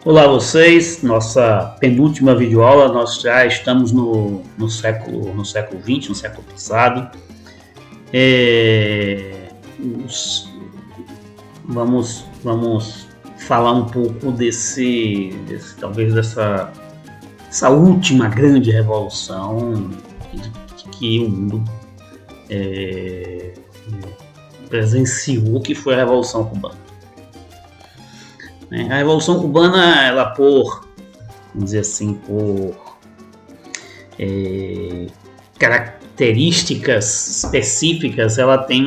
Olá a vocês, nossa penúltima videoaula, nós já estamos no século XX, no século passado. Vamos falar um pouco talvez dessa última grande revolução que o mundo presenciou, que foi a Revolução Cubana. A Revolução Cubana, ela por características específicas, ela tem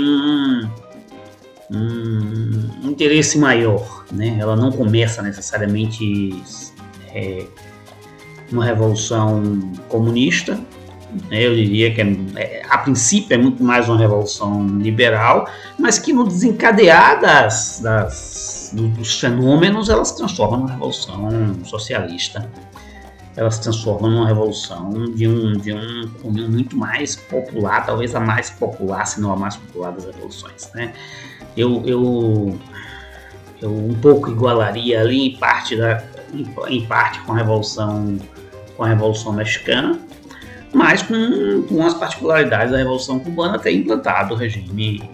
um interesse maior, né? Ela não começa necessariamente uma revolução comunista, né? Eu diria que a princípio é muito mais uma revolução liberal, mas que no desencadear dos fenômenos, ela se transforma numa revolução socialista. Ela se transforma numa revolução de um cunho muito mais popular, talvez a mais popular, se não a mais popular das revoluções, né? Eu um pouco igualaria ali em parte com a Revolução Mexicana, mas com as particularidades da Revolução Cubana ter implantado o regime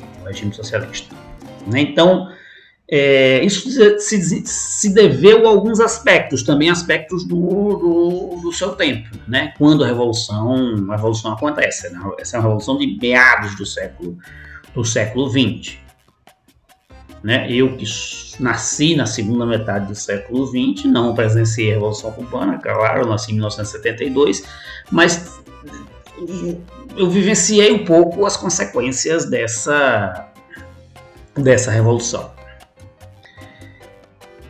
socialista, né? Então, isso se deveu a alguns aspectos, também aspectos do seu tempo, né? Quando a revolução acontece, né? Essa é uma revolução de meados do século XX, né? Eu que nasci na segunda metade do século XX, não presenciei a Revolução Cubana, claro, eu nasci em 1972, mas eu vivenciei um pouco as consequências dessa revolução,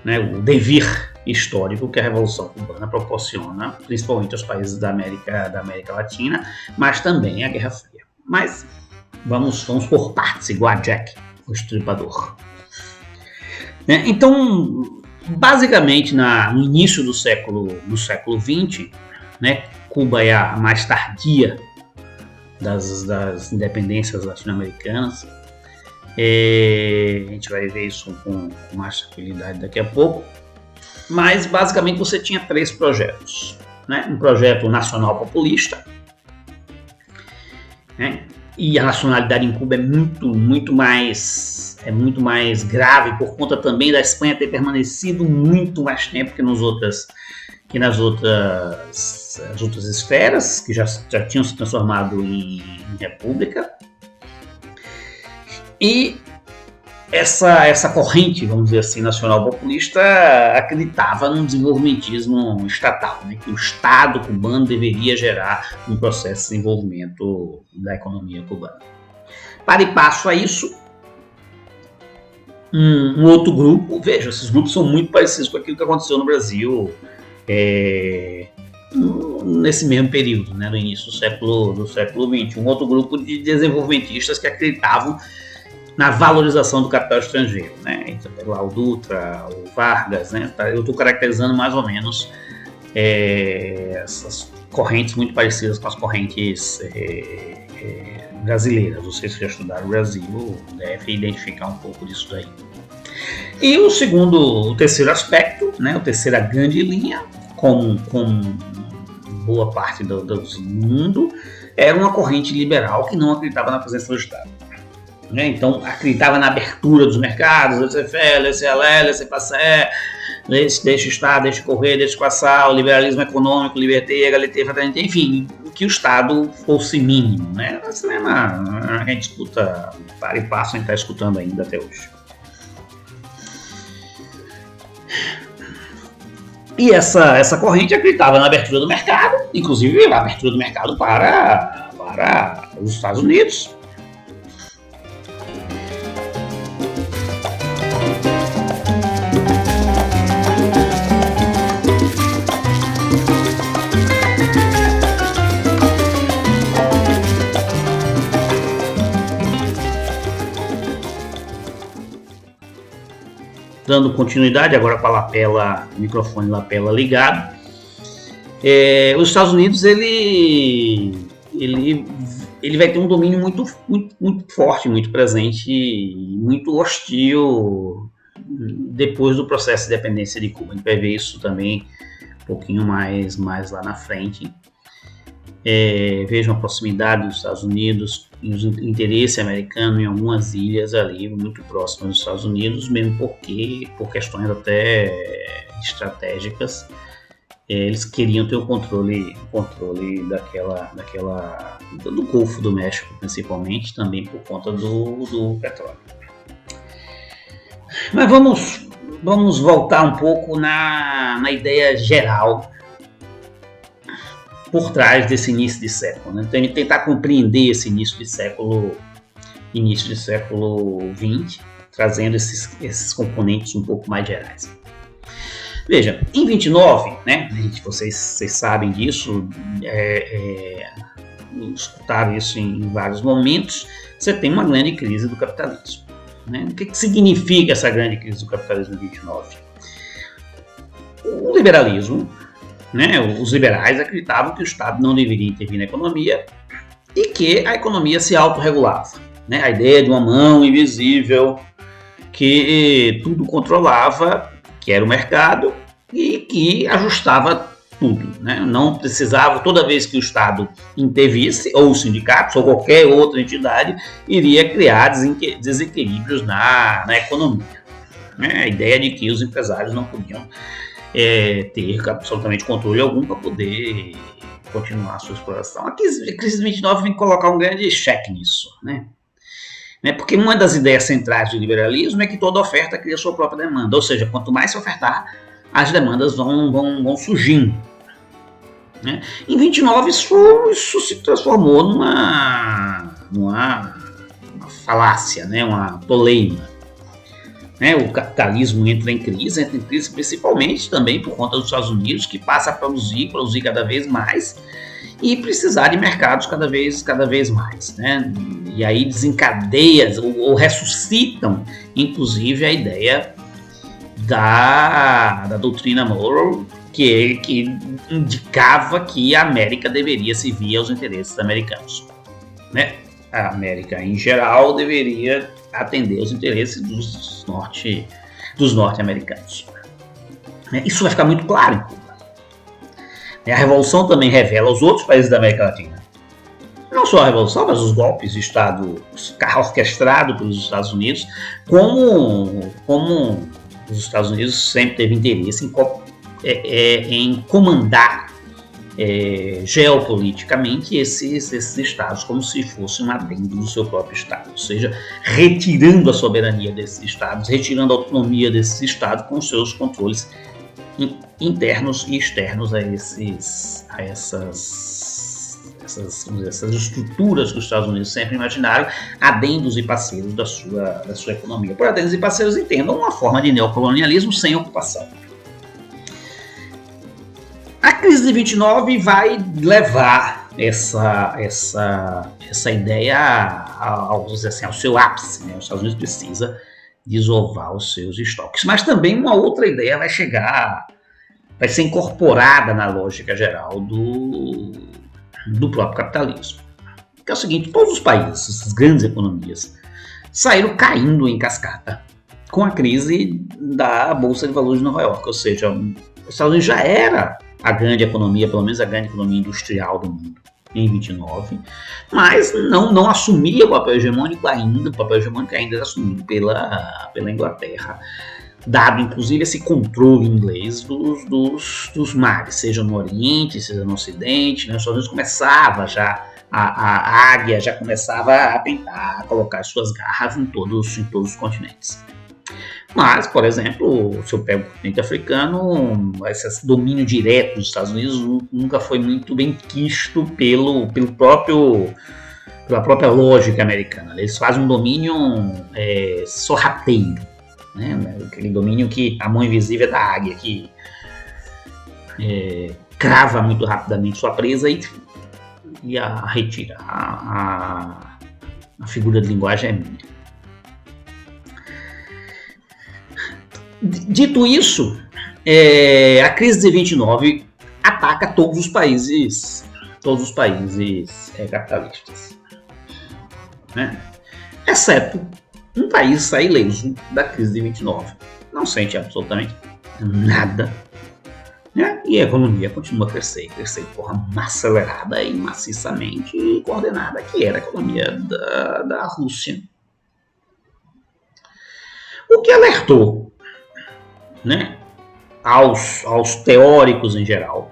né? O devir histórico que a Revolução Cubana proporciona, principalmente aos países da América Latina, mas também a Guerra Fria. Mas vamos por partes, igual a Jack, o Estripador. Né? Então, basicamente, no início do século XX, né, Cuba é a mais tardia das independências latino-americanas. A gente vai ver isso com mais tranquilidade daqui a pouco. Mas, basicamente, você tinha três projetos, né? Um projeto nacional populista, né? E a nacionalidade em Cuba é muito mais grave por conta também da Espanha ter permanecido muito mais tempo que nas outras esferas, que já tinham se transformado em república. E essa corrente, vamos dizer assim, nacional populista acreditava num desenvolvimentismo estatal, né? Que o Estado cubano deveria gerar um processo de desenvolvimento da economia cubana. Para e passo a isso, um outro grupo, veja, esses grupos são muito parecidos com aquilo que aconteceu no Brasil nesse mesmo período, né, no início do século XX, um outro grupo de desenvolvimentistas que acreditavam na valorização do capital estrangeiro, né? Então, lá o Dutra, o Vargas, né? Eu estou caracterizando mais ou menos essas correntes muito parecidas com as correntes brasileiras. Vocês que já estudaram o Brasil devem identificar um pouco disso daí. E o terceiro aspecto, né? A terceira grande linha, como boa parte do mundo, era uma corrente liberal que não acreditava na presença do Estado. Então, acreditava na abertura dos mercados, laissez-faire, laissez-aller, laissez-passer, deixe estar, deixe correr, deixe passar, o liberalismo econômico, liberté, égalité, fraternité, enfim, que o Estado fosse mínimo, né? Esse cinema a gente escuta, para e passo, a gente está escutando ainda até hoje. E essa corrente acreditava na abertura do mercado, inclusive a abertura do mercado para os Estados Unidos. Dando continuidade agora com o microfone lapela ligado, os Estados Unidos ele vai ter um domínio muito forte, muito presente, muito hostil depois do processo de independência de Cuba. A gente vai ver isso também um pouquinho mais lá na frente. Vejam a proximidade dos Estados Unidos e o interesse americano em algumas ilhas ali muito próximas dos Estados Unidos, mesmo porque, por questões até estratégicas, eles queriam ter o controle do Golfo do México, principalmente, também por conta do petróleo. Mas vamos voltar um pouco na ideia geral por trás desse início de século, né? Então, tentar compreender esse início de século XX, trazendo esses componentes um pouco mais gerais. Veja, em 29, né, vocês sabem disso, escutaram isso em vários momentos, você tem uma grande crise do capitalismo. Né? O que significa essa grande crise do capitalismo em 29? O liberalismo, né, os liberais acreditavam que o Estado não deveria intervir na economia e que a economia se autorregulava. Né? A ideia de uma mão invisível que tudo controlava, que era o mercado, e que ajustava tudo. Né? Não precisava, toda vez que o Estado intervisse, ou os sindicatos, ou qualquer outra entidade, iria criar desequilíbrios na economia. Né? A ideia de que os empresários não podiam ter absolutamente controle algum para poder continuar a sua exploração. A crise de 29 vem colocar um grande cheque nisso, né? Porque uma das ideias centrais do liberalismo é que toda oferta cria sua própria demanda, ou seja, quanto mais se ofertar, as demandas vão surgindo. Né? Em 29 isso se transformou numa falácia, né? Uma toleima. Né? O capitalismo entra em crise principalmente também por conta dos Estados Unidos, que passa a produzir cada vez mais e precisar de mercados cada vez mais. Né? E aí desencadeia ou ressuscitam, inclusive, a ideia da doutrina Monroe, que indicava que a América deveria servir aos interesses americanos. Né? A América, em geral, deveria atender aos interesses dos norte-americanos. Isso vai ficar muito claro em Cuba. A Revolução também revela aos outros países da América Latina. Não só a Revolução, mas os golpes de Estado orquestrados pelos Estados Unidos, como os Estados Unidos sempre teve interesse em comandar geopoliticamente esses estados, como se fosse um adendo do seu próprio estado, ou seja, retirando a soberania desses estados, retirando a autonomia desses estados com seus controles internos e externos a essas estruturas que os Estados Unidos sempre imaginaram, adendos e parceiros da sua economia. Por adendos e parceiros, entendam uma forma de neocolonialismo sem ocupação. A crise de 29 vai levar essa ideia ao seu ápice. Né? Os Estados Unidos precisa desovar os seus estoques. Mas também uma outra ideia vai ser incorporada na lógica geral do próprio capitalismo. Que é o seguinte, todos os países, essas grandes economias, saíram caindo em cascata com a crise da Bolsa de Valores de Nova York. Ou seja, os Estados Unidos já era a grande economia, pelo menos a grande economia industrial do mundo em 29, mas não assumia o papel hegemônico ainda, era assumido pela Inglaterra, dado inclusive esse controle inglês dos mares, seja no Oriente, seja no Ocidente. Né? Os Estados Unidos começava já, a águia já começava a tentar colocar suas garras em todos os continentes. Mas, por exemplo, se eu pego o continente africano, esse domínio direto dos Estados Unidos nunca foi muito bem quisto pela própria lógica americana. Eles fazem um domínio sorrateiro, né? Aquele domínio que a mão invisível é da águia, que crava muito rapidamente sua presa e a retira. A figura de linguagem é minha. Dito isso, a crise de 29 ataca todos os países capitalistas, né? Exceto um país sai ileso da crise de 29. Não sente absolutamente nada, né? E a economia continua a crescer de forma acelerada e maciçamente coordenada, que era a economia da Rússia. O que alertou, né, aos teóricos em geral,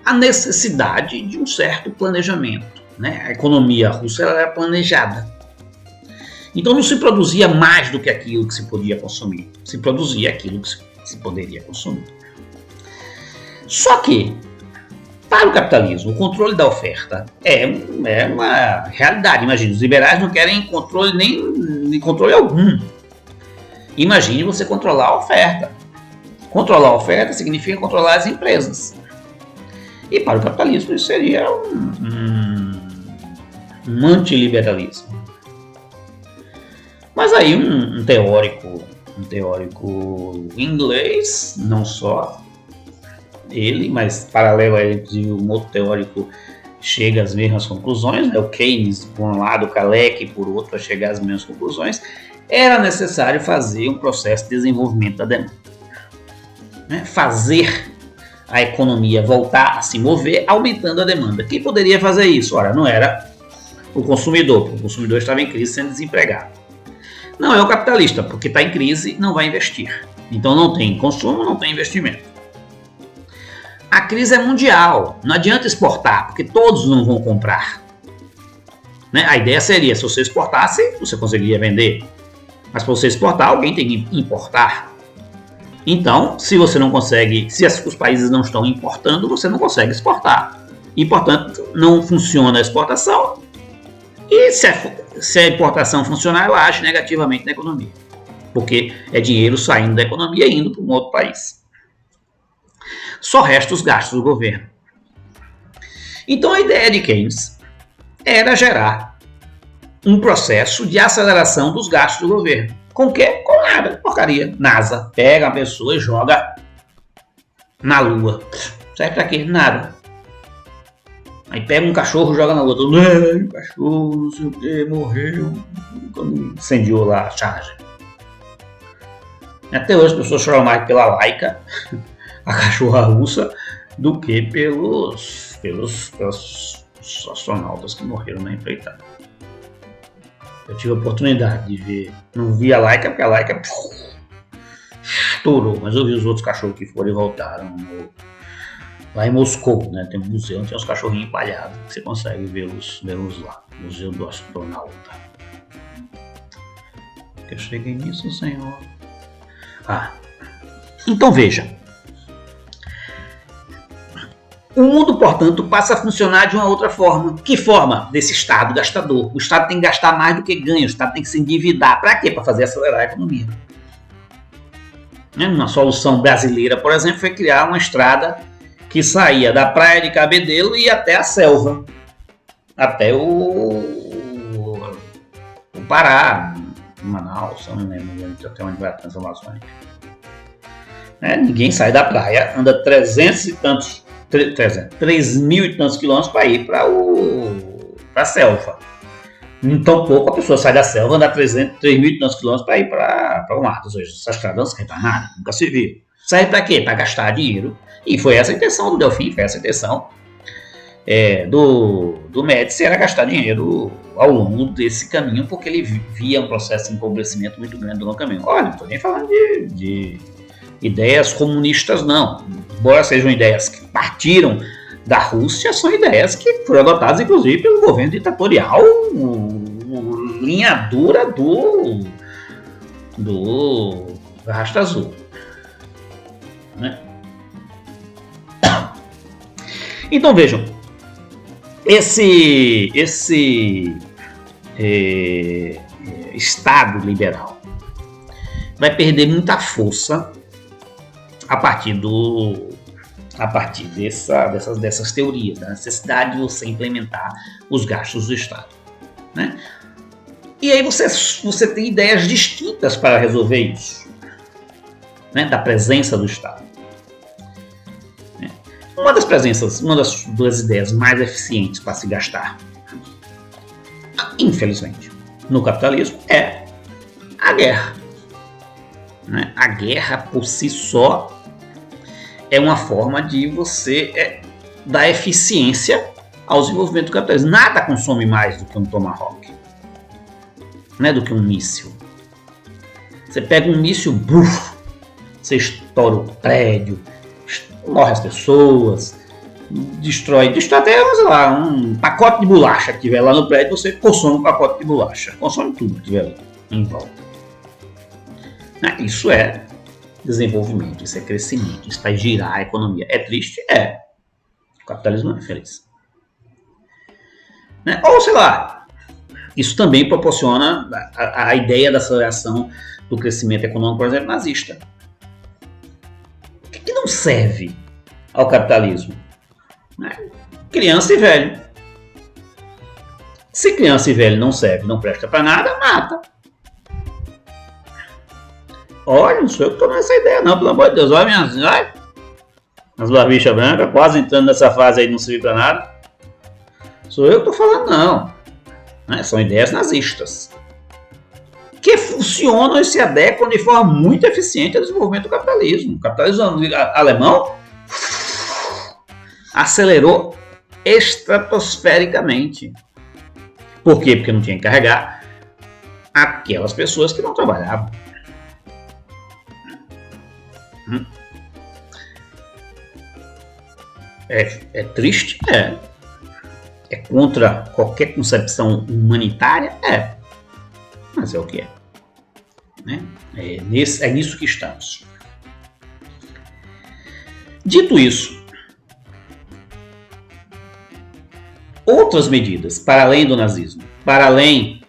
a necessidade de um certo planejamento, né? A economia russa era planejada. Então não se produzia mais do que aquilo que se podia consumir, se produzia aquilo que se poderia consumir. Só que, para o capitalismo, o controle da oferta é uma realidade. Imagina, os liberais não querem controle nem controle algum. Imagine você controlar a oferta. Controlar a oferta significa controlar as empresas. E para o capitalismo isso seria um antiliberalismo. Mas aí um teórico inglês, não só ele, mas paralelo a ele, inclusive um outro teórico chega às mesmas conclusões, né? O Keynes por um lado, o Kalecki por outro, a chegar às mesmas conclusões. Era necessário fazer um processo de desenvolvimento da demanda, né? Fazer a economia voltar a se mover, aumentando a demanda. Quem poderia fazer isso? Ora, não era o consumidor, porque o consumidor estava em crise sendo desempregado. Não é o capitalista, porque está em crise, não vai investir. Então não tem consumo, não tem investimento. A crise é mundial, não adianta exportar, porque todos não vão comprar. Né? A ideia seria, se você exportasse, você conseguiria vender. Mas para você exportar, alguém tem que importar. Então, se você não consegue, se os países não estão importando, você não consegue exportar. E, portanto, não funciona a exportação. E se a importação funcionar, ela age negativamente na economia. Porque é dinheiro saindo da economia e indo para um outro país. Só resta os gastos do governo. Então a ideia de Keynes era gerar um processo de aceleração dos gastos do governo. Com o quê? Com nada, porcaria. NASA pega a pessoa e joga na Lua. Serve pra quê? Nada. Aí pega um cachorro e joga na Lua. O cachorro, não sei o que, morreu. Quando incendiou lá a charge. Até hoje as pessoas choram mais pela Laika, a cachorra russa, do que pelos astronautas que morreram na empreitada. Eu tive a oportunidade de ver, não vi a Laika, porque a Laika estourou, mas eu vi os outros cachorros que foram e voltaram lá em Moscou, né? Tem um museu, tem uns cachorrinhos empalhados, que você consegue vê-los lá, Museu do Astronauta. Eu cheguei nisso, senhor. Então veja, o mundo, portanto, passa a funcionar de uma outra forma. Que forma? Desse Estado gastador. O Estado tem que gastar mais do que ganha, o Estado tem que se endividar. Para quê? Para fazer acelerar a economia. Uma solução brasileira, por exemplo, foi criar uma estrada que saía da praia de Cabedelo e até a selva, até o Pará, Manaus, eu não lembro até onde vai a Transamazônica. Ninguém sai da praia, anda 3 mil e tantos quilômetros para ir para a selva. Então pouco a pessoa sai da selva, anda 3 mil e tantos quilômetros para ir para o mato. Ou seja, essa estrada não serve para nada, nunca se viu. Serve para quê? Para gastar dinheiro. E foi essa a intenção do Delfim, foi essa a intenção do Médici, era gastar dinheiro ao longo desse caminho, porque ele via um processo de empobrecimento muito grande no caminho. Olha, não estou nem falando de ideias comunistas, não. Embora sejam ideias que partiram da Rússia, são ideias que foram adotadas, inclusive, pelo governo ditatorial, linha dura do Rasta Azul. Né? Então vejam, esse Estado liberal vai perder muita força a partir dessas teorias, da necessidade de você implementar os gastos do Estado. Né? E aí você tem ideias distintas para resolver isso, né? Da presença do Estado. Uma das duas ideias mais eficientes para se gastar, infelizmente, no capitalismo é A guerra. Né? A guerra, por si só, é uma forma de você dar eficiência ao desenvolvimento do capitalismo. Nada consome mais do que um tomahawk, né? Do que um míssil. Você pega um míssil, você estoura o prédio, morre as pessoas, destrói até, sei lá, um pacote de bolacha que tiver lá no prédio, você consome um pacote de bolacha, consome tudo que tiver lá em volta. Isso é desenvolvimento, isso é crescimento, isso faz girar a economia. É triste? É. O capitalismo não é feliz. Ou, sei lá, isso também proporciona a ideia da aceleração do crescimento econômico, por exemplo, nazista. O que não serve ao capitalismo? Criança e velho. Se criança e velho não serve, não presta para nada, mata. Olha, não sou eu que estou nessa ideia não, pelo amor de Deus. Olha minhas, as barbichas brancas, quase entrando nessa fase aí, não serve para nada. Sou eu que estou falando não. São ideias nazistas. Que funcionam e se adequam de forma muito eficiente ao desenvolvimento do capitalismo. O capitalismo alemão acelerou estratosfericamente. Por quê? Porque não tinha que carregar aquelas pessoas que não trabalhavam. É triste? É contra qualquer concepção humanitária? Mas é o que é. É nisso que estamos. Dito isso, outras medidas, para além do nazismo, para além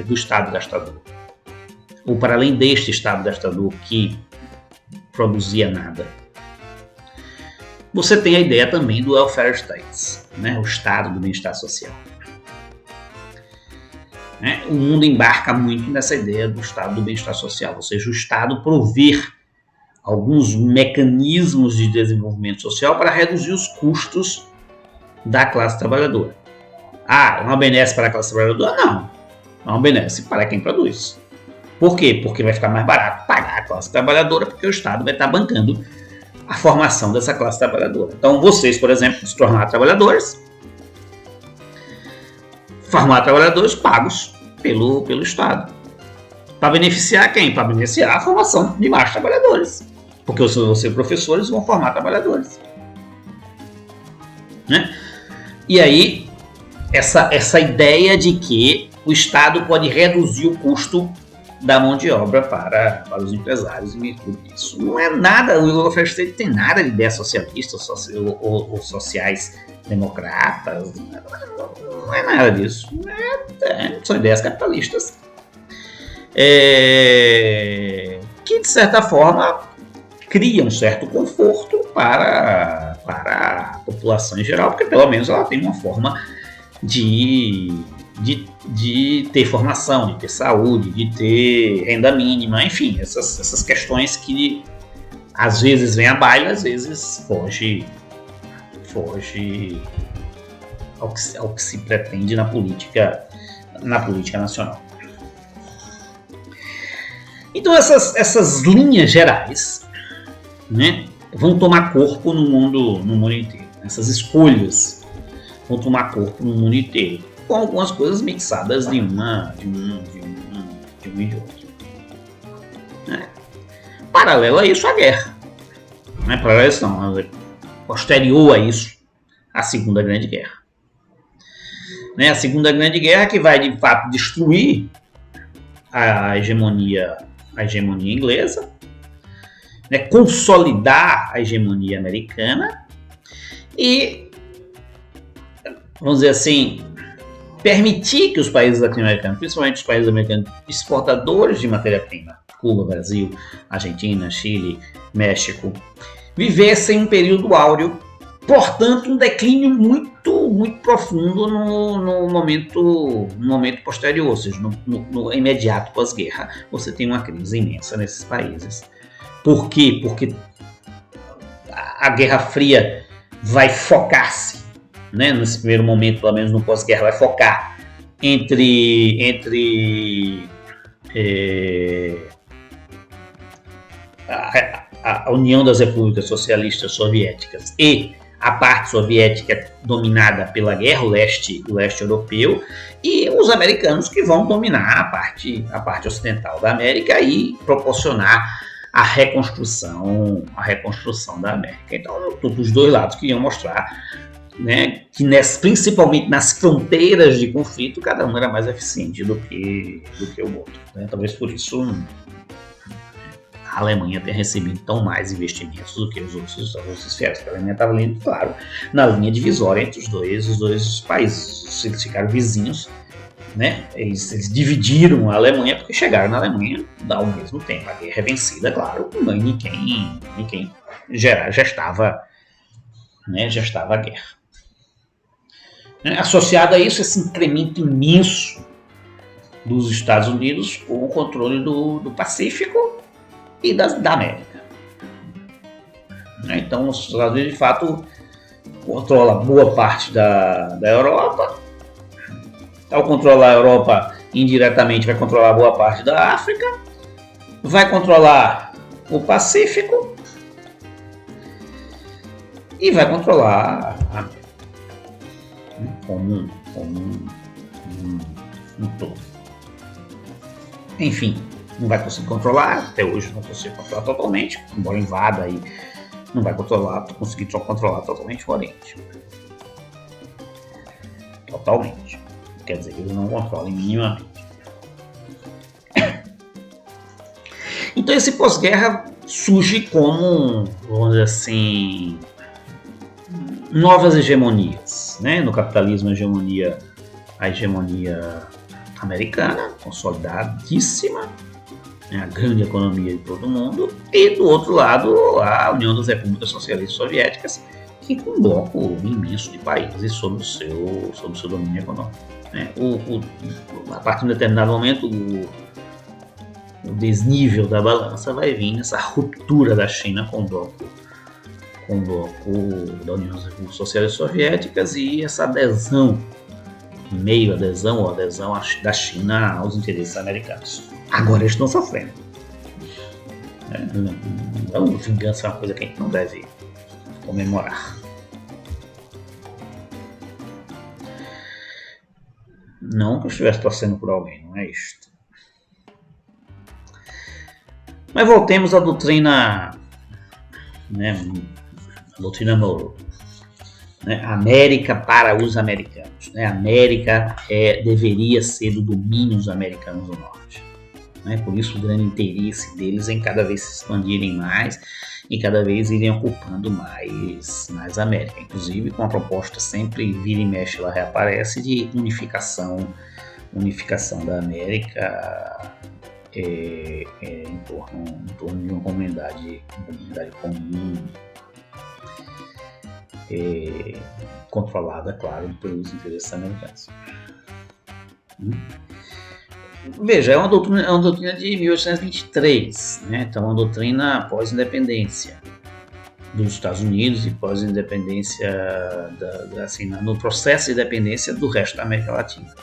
do Estado gastador, ou para além deste Estado gastador que produzia nada, você tem a ideia também do welfare state, o Estado do bem-estar social. O mundo embarca muito nessa ideia do Estado do bem-estar social, ou seja, o Estado prover alguns mecanismos de desenvolvimento social para reduzir os custos da classe trabalhadora. Não obedece para a classe trabalhadora? Não obedece para quem produz. Por quê? Porque vai ficar mais barato pagar a classe trabalhadora, porque o Estado vai estar bancando a formação dessa classe trabalhadora. Então, vocês, por exemplo, se tornar trabalhadores, formar trabalhadores pagos pelo Estado. Para beneficiar quem? Para beneficiar a formação de mais trabalhadores. Porque os seus professores vão formar trabalhadores. E aí, essa ideia de que o Estado pode reduzir o custo da mão de obra para os empresários em virtude disso. Não é nada, o welfare state tem nada de ideia socialista ou sociais democratas, não é nada disso. São ideias capitalistas que, de certa forma, criam um certo conforto para a população em geral, porque pelo menos ela tem uma forma de ter formação, de ter saúde, de ter renda mínima, enfim, essas questões que às vezes vem à baila, às vezes foge ao que se pretende na política nacional. Então essas linhas gerais, vão tomar corpo no mundo inteiro. Essas escolhas vão tomar corpo no mundo inteiro, com algumas coisas mixadas de um e de outro. Paralelo a isso, a guerra. Paralelo a isso não, posterior a isso, a Segunda Grande Guerra. A Segunda Grande Guerra que vai, de fato, destruir a hegemonia inglesa, consolidar a hegemonia americana e, vamos dizer assim, permitir que os países latino-americanos, principalmente os países americanos exportadores de matéria-prima, Cuba, Brasil, Argentina, Chile, México, vivessem um período áureo, portanto um declínio muito, muito profundo no momento posterior, ou seja, no imediato pós-guerra, você tem uma crise imensa nesses países. Por quê? Porque a Guerra Fria vai focar-se, nesse primeiro momento, pelo menos no pós-guerra, vai focar entre é, a União das Repúblicas Socialistas Soviéticas e a parte soviética dominada pela guerra, o leste europeu, e os americanos que vão dominar a parte ocidental da América e proporcionar a reconstrução da América. Então, os dois lados queriam mostrar, né, que principalmente nas fronteiras de conflito, cada um era mais eficiente do que o outro. Né? Talvez por isso a Alemanha tenha recebido tão mais investimentos do que os outros esferas. A Alemanha estava ali, claro, na linha divisória entre os dois países. Eles ficaram vizinhos, né? Eles dividiram a Alemanha porque chegaram na Alemanha ao mesmo tempo. A guerra é vencida, claro, mas ninguém já estava a guerra. Associado a isso, esse incremento imenso dos Estados Unidos com o controle do Pacífico e da América. Então, os Estados Unidos, de fato, controla boa parte da Europa. Ao controlar a Europa, indiretamente vai controlar boa parte da África, vai controlar o Pacífico e vai controlar a América como um todo. Enfim, não vai conseguir controlar, até hoje não consegue controlar totalmente, embora invada e não vai conseguir controlar totalmente o Oriente. Totalmente. Quer dizer, eles não controlam minimamente. Então esse pós-guerra surge como, vamos dizer assim, novas hegemonias, né? No capitalismo, a hegemonia americana, consolidadíssima, né? A grande economia de todo mundo, e do outro lado a União das Repúblicas Socialistas Soviéticas, que com um bloco imenso de países sob o seu domínio econômico. Né? A partir de um determinado momento, o desnível da balança vai vir nessa ruptura da China com o bloco da União das Repúblicas Socialistas Soviéticas e essa adesão da China aos interesses americanos. Agora eles estão sofrendo. Então, vingança é uma coisa que a gente não deve comemorar. Não que eu estivesse torcendo por alguém, não é isto. Mas voltemos à doutrina, né, a doutrina Monroe. Né, América para os americanos. Né, América deveria ser do domínio dos americanos do norte. Né, por isso o grande interesse deles em cada vez se expandirem mais e cada vez irem ocupando mais América. Inclusive com a proposta sempre vira e mexe, ela reaparece, de unificação da América em torno de uma comunidade comum, controlada, claro, pelos interesses americanos. Veja, é uma doutrina de 1823, né? Então é uma doutrina pós-independência dos Estados Unidos e pós-independência, assim, no processo de independência do resto da América Latina.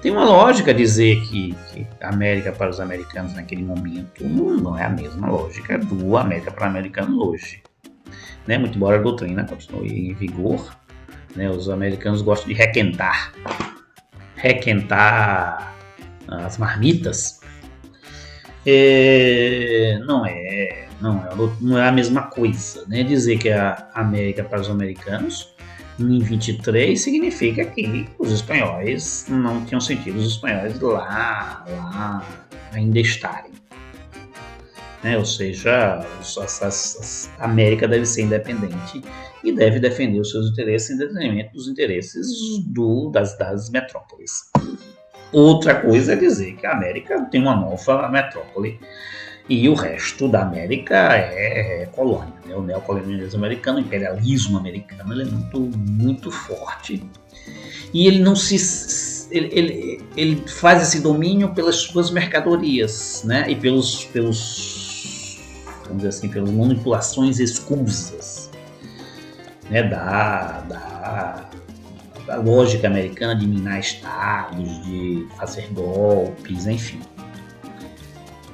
Tem uma lógica dizer que a América para os americanos naquele momento não é a mesma lógica do América para o americano hoje. Né? Muito embora a doutrina continue em vigor, né? Os americanos gostam de requentar as marmitas. Não é a mesma coisa, né? Dizer que a América para os americanos em 23 significa que os espanhóis não tinham sentido os espanhóis lá ainda estarem, né? Ou seja, a América deve ser independente e deve defender os seus interesses em detrimento dos interesses das metrópoles. Outra coisa é dizer que a América tem uma nova metrópole e o resto da América é colônia. Né? O neocolonialismo americano, o imperialismo americano, ele é muito, muito forte. E ele não ele faz esse domínio pelas suas mercadorias, né? E pelas manipulações escusas, né? Da lógica americana de minar estados, de fazer golpes, enfim.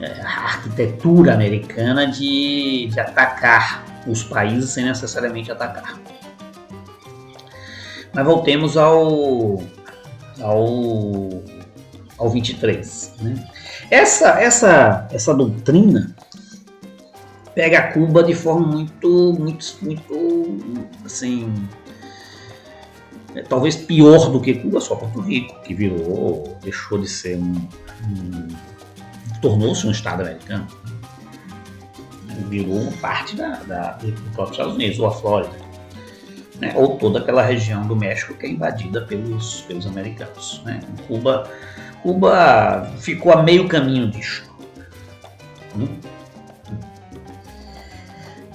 a arquitetura americana de atacar os países sem necessariamente atacar. Mas voltemos ao 23. Né? Essa doutrina pega Cuba de forma muito assim, talvez pior do que Cuba, só Porto Rico, que deixou de ser tornou-se um estado americano, virou uma parte do próprio Estados Unidos, ou a Flórida, né? Ou toda aquela região do México que é invadida pelos americanos. Né? Cuba ficou a meio caminho disso.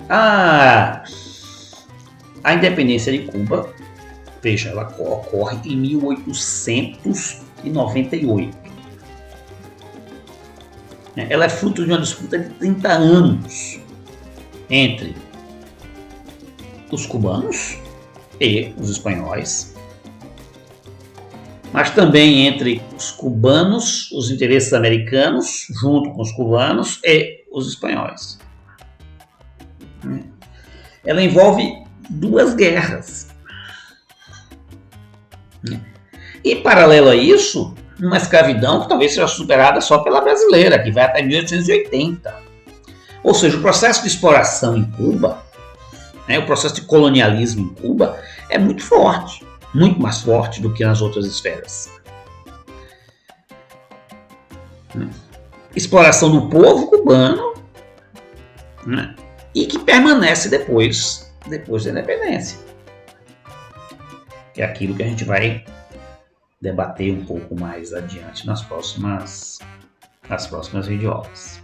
A independência de Cuba, veja, ela ocorre em 1898. Ela é fruto de uma disputa de 30 anos entre os cubanos e os espanhóis, mas também entre os cubanos, os interesses americanos, junto com os cubanos e os espanhóis. Ela envolve 2 guerras. E, paralelo a isso, uma escravidão que talvez seja superada só pela brasileira, que vai até 1880. Ou seja, o processo de exploração em Cuba, o processo de colonialismo em Cuba é muito forte, muito mais forte do que nas outras esferas. Exploração do povo cubano, e que permanece depois da independência. Que é aquilo que a gente vai debater um pouco mais adiante nas próximas videoaulas.